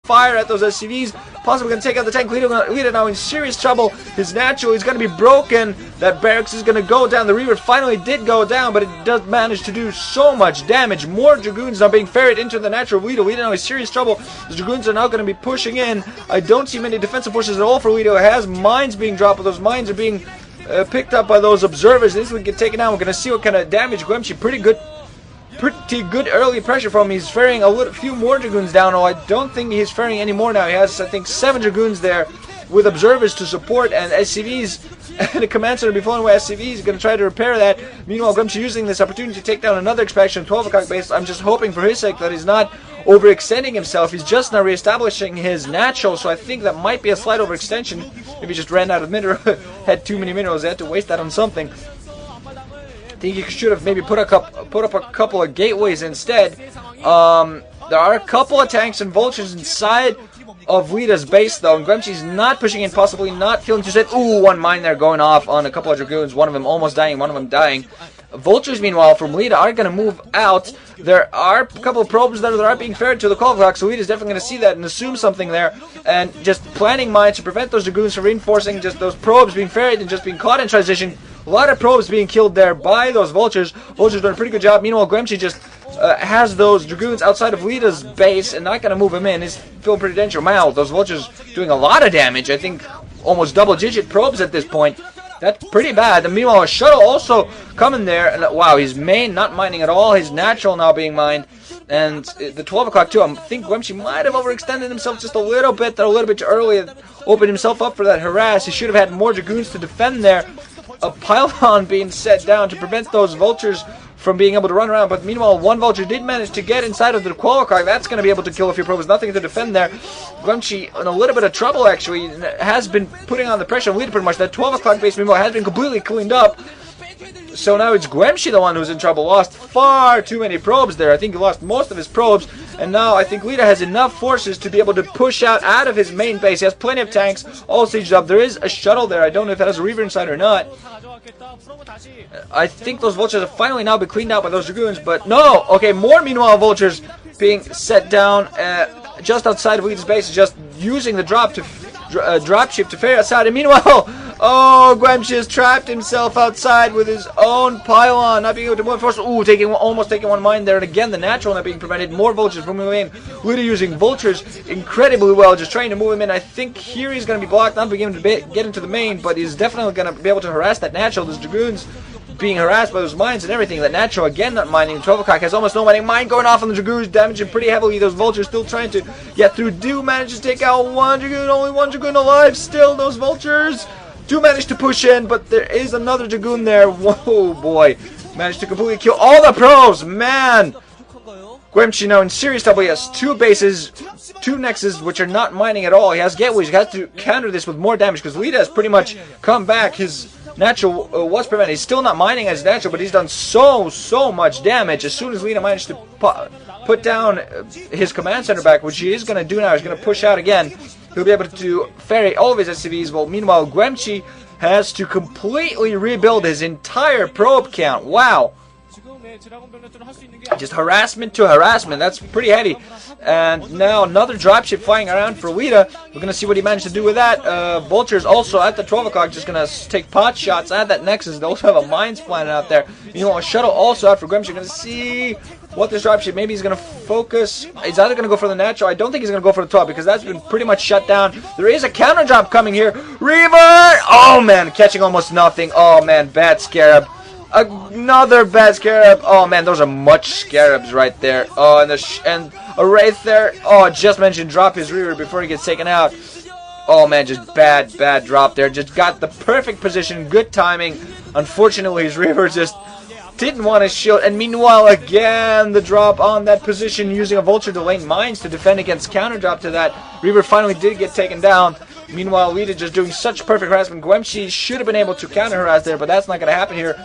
fire at those SCVs, possibly going to take out the tank. Leta now in serious trouble. His natural is going to be broken. That barracks is going to go down. The Reaver finally did go down, but it does manage to do so much damage. More Dragoons are being ferried into the natural of Leta. Leta now in serious trouble. The Dragoons are now going to be pushing in. I don't see many defensive forces at all for Leta. It has mines being dropped, but those mines are being picked up by those observers. This would get taken out. We're going to see what kind of damage GuemChi. Pretty good early pressure from him. He's ferrying a few more Dragoons down. Oh, I don't think he's ferrying any more now. He has, I think, 7 Dragoons there with observers to support, and SCVs and the command center be flowing away. SCVs are going to try to repair that. Meanwhile, GuemChi using this opportunity to take down another expansion, 12 o'clock base. I'm just hoping for his sake that he's not overextending himself. He's just now reestablishing his natural, so I think that might be a slight overextension. Maybe he just ran out of minerals, had too many minerals, they had to waste that on something. I think you should have maybe put up a couple of gateways instead. There are a couple of tanks and vultures inside of Leta's base though, and GuemChi's not pushing in, possibly not feeling too safe. Ooh, one mine there going off on a couple of Dragoons, one of them almost dying, one of them dying. Vultures, meanwhile, from Leta are going to move out. There are a couple of probes that are being ferried to the call clock, so Leta's definitely going to see that and assume something there, and just planning mines to prevent those Dragoons from reinforcing just those probes being ferried and just being caught in transition. A lot of probes being killed there by those vultures. Vultures doing a pretty good job. Meanwhile, GuemChi just has those Dragoons outside of Leta's base and not going to move him in. He's feeling pretty dangerous. Wow, those vultures doing a lot of damage. I think almost double-digit probes at this point. That's pretty bad. And meanwhile, a shuttle also coming there. And wow, his main not mining at all. His natural now being mined. And the 12 o'clock too. I think GuemChi might have overextended himself just a little bit too early. Opened himself up for that harass. He should have had more Dragoons to defend there. A pylon being set down to prevent those vultures from being able to run around, but meanwhile one vulture did manage to get inside of the qualifier. That's going to be able to kill a few probes. Nothing to defend there. GuemChi in a little bit of trouble actually, has been putting on the pressure on Leta pretty much. That 12 o'clock base meanwhile has been completely cleaned up. So now it's GuemChi the one who's in trouble. Lost far too many probes there. I think he lost most of his probes, and now I think Leta has enough forces to be able to push out of his main base. He has plenty of tanks all sieged up. There is a shuttle there. I don't know if it has a Reaver inside or not. I think those vultures have finally now been cleaned out by those Dragoons, but no! Okay, more meanwhile vultures being set down just outside of Leta's base, just using the dropship to ferry outside, and meanwhile, oh, GuemChi has trapped himself outside with his own pylon, not being able to move force. Ooh, almost taking one mine there, and again the natural not being prevented. More vultures from moving in. Leta using vultures incredibly well, just trying to move him in. I think here he's going to be blocked, not being able to get into the main, but he's definitely going to be able to harass that natural. Those Dragoons being harassed by those mines and everything. That natural again not mining. 12 o'clock has almost no mining. Mine going off on the Dragoons, damaging pretty heavily. Those vultures still trying to get through. Do manage to take out one Dragoon. Only one Dragoon alive still. Those vultures do manage to push in, but there is another Dragoon there. Whoa, boy. Managed to completely kill all the pros. Man. GuemChi now in serious trouble. He has 2 bases, 2 nexus, which are not mining at all. He has gateways. He has to counter this with more damage, because Leta has pretty much come back. His natural was prevented. He's still not mining as natural, but he's done so much damage. As soon as Leta managed to put down his command center back, which he is going to do now, he's going to push out again. He'll be able to ferry all of his SCVs. Well, meanwhile, GuemChi has to completely rebuild his entire probe count. Wow. Just harassment to harassment. That's pretty heavy. And now another dropship flying around for Leta. We're going to see what he managed to do with that. Vultures also at the 12 o'clock just going to take pot shots at that nexus. They also have a mines planet out there. Meanwhile, a shuttle also out for GuemChi. You're going to see what this dropship, maybe he's going to focus. He's either going to go for the natural. I don't think he's going to go for the 12 because that's been pretty much shut down. There is a counter drop coming here. Reaver! Oh man, catching almost nothing. Oh man, bad scarab. Another bad scarab. Oh man, those are much scarabs right there. Oh, and a wraith there. Oh, just mentioned drop his Reaver before he gets taken out. Oh man, just bad drop there. Just got the perfect position, good timing. Unfortunately, his Reaver just didn't want to shield. And meanwhile, again, the drop on that position using a vulture to lane mines to defend against counter drop to that. Reaver finally did get taken down. Meanwhile, Leta just doing such perfect harassment. GuemChi should have been able to counter harass there, but that's not going to happen here.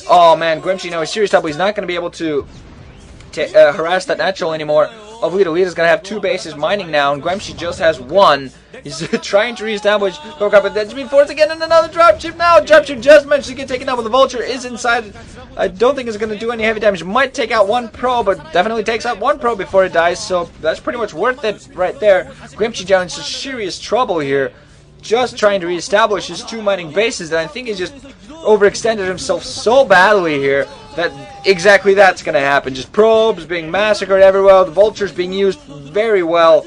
Oh man, GuemChi now is serious trouble. He's not going to be able to harass that natural anymore. of Leta. Leta's going to have 2 bases mining now, and GuemChi just has 1. He's trying to reestablish Pokemon, but that's being forced again, and another dropship now. Dropship just managed to get taken out, but the Vulture is inside. I don't think it's going to do any heavy damage. Might take out 1 pro, but definitely takes out 1 pro before it dies, so that's pretty much worth it right there. GuemChi down into serious trouble here, just trying to reestablish his 2 mining bases, that I think he's just overextended himself so badly here that exactly that's going to happen. Just probes being massacred everywhere, the Vultures being used very well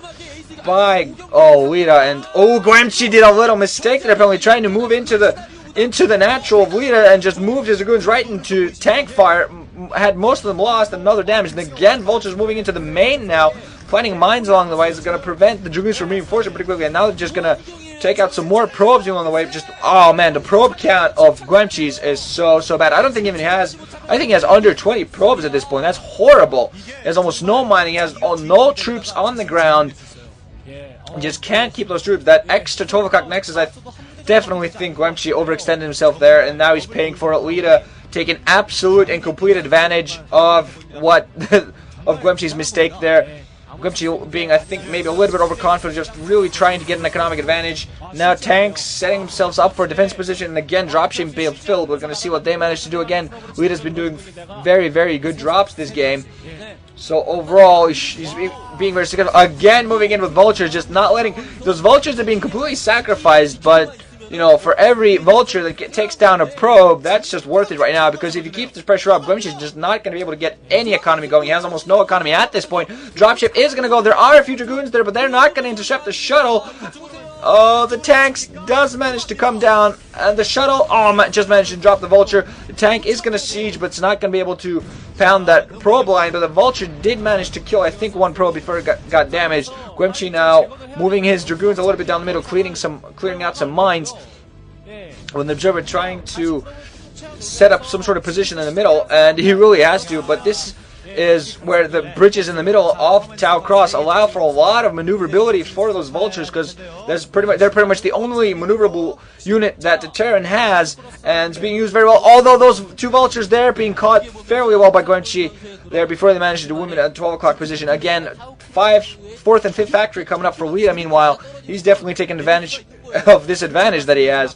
by Leta, and GuemChi did a little mistake there, apparently trying to move into the natural of Leta and just moved his Dragoons right into tank fire. Had most of them lost and another damage, and again Vulture's moving into the main now, planting mines along the way is going to prevent the Dragoons from reinforcing pretty quickly, and now they're just going to take out some more probes along the way. Just, oh man, the probe count of GuemChi's is so bad. I don't think even he has, I think he has under 20 probes at this point. That's horrible. He has almost no mining, he has no troops on the ground. Just can't keep those troops. That extra 12 o'clock nexus, I definitely think GuemChi overextended himself there, and now he's paying for it. Leta taking absolute and complete advantage of GuemChi's mistake there. GuemChi being, I think, maybe a little bit overconfident, just really trying to get an economic advantage. Now tanks setting themselves up for a defense position, and again dropship being filled. We're going to see what they manage to do again. Leta's been doing very good drops this game. So overall, he's being very significant. Again, moving in with Vultures, just not letting... Those Vultures are being completely sacrificed, but, you know, for every Vulture that takes down a probe, that's just worth it right now, because if you keep this pressure up, GuemChi is just not going to be able to get any economy going. He has almost no economy at this point. Dropship is going to go. There are a few Dragoons there, but they're not going to intercept the shuttle. Oh, the tanks does manage to come down, and the shuttle, just managed to drop the Vulture. The tank is going to siege, but it's not going to be able to pound that probe line, but the Vulture did manage to kill, I think, 1 probe before it got damaged. GuemChi now moving his Dragoons a little bit down the middle, clearing out some mines. When the Observer trying to set up some sort of position in the middle, and he really has to, but this is where the bridges in the middle of Tau Cross allow for a lot of maneuverability for those Vultures, because they're pretty much the only maneuverable unit that the Terran has, and it's being used very well. Although those 2 Vultures there being caught fairly well by GuemChi there before they managed to win it at 12 o'clock position. Again, 4th and 5th factory coming up for Leta. Meanwhile, he's definitely taking advantage of this advantage that he has.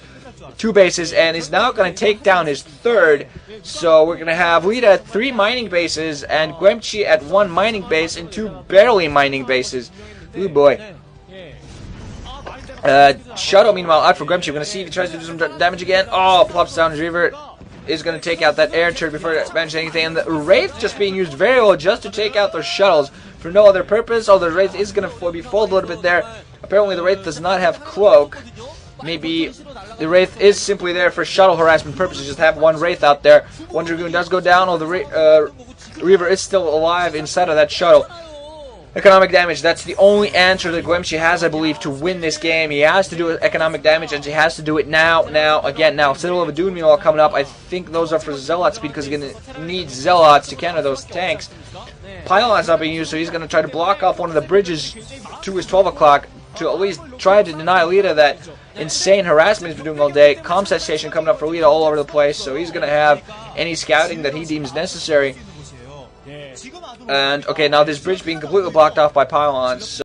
2 bases, and he's now going to take down his 3rd. So we're going to have Leta at 3 mining bases, and GuemChi at 1 mining base and 2 barely mining bases. Ooh boy. Shuttle, meanwhile, out for GuemChi. We're going to see if he tries to do some damage again. Oh, plops down. His Reaver is going to take out that air turret before it manages anything. And the Wraith just being used very well just to take out those shuttles for no other purpose. Oh, the Wraith is going to be folded a little bit there. Apparently the Wraith does not have Cloak. Maybe the Wraith is simply there for shuttle harassment purposes. Just have 1 Wraith out there. 1 Dragoon does go down. Oh, the Reaver is still alive inside of that shuttle. Economic damage. That's the only answer that GuemChi has, I believe, to win this game. He has to do economic damage, and he has to do it now. Citadel of Adun, meanwhile, coming up. I think those are for Zealot speed, because he's going to need Zealots to counter those tanks. Pylon's not being used, so he's going to try to block off one of the bridges to his 12 o'clock to at least try to deny Leta that insane harassment he's been doing all day. Comset station coming up for Leta all over the place, so he's going to have any scouting that he deems necessary. And, okay, now this bridge being completely blocked off by pylons.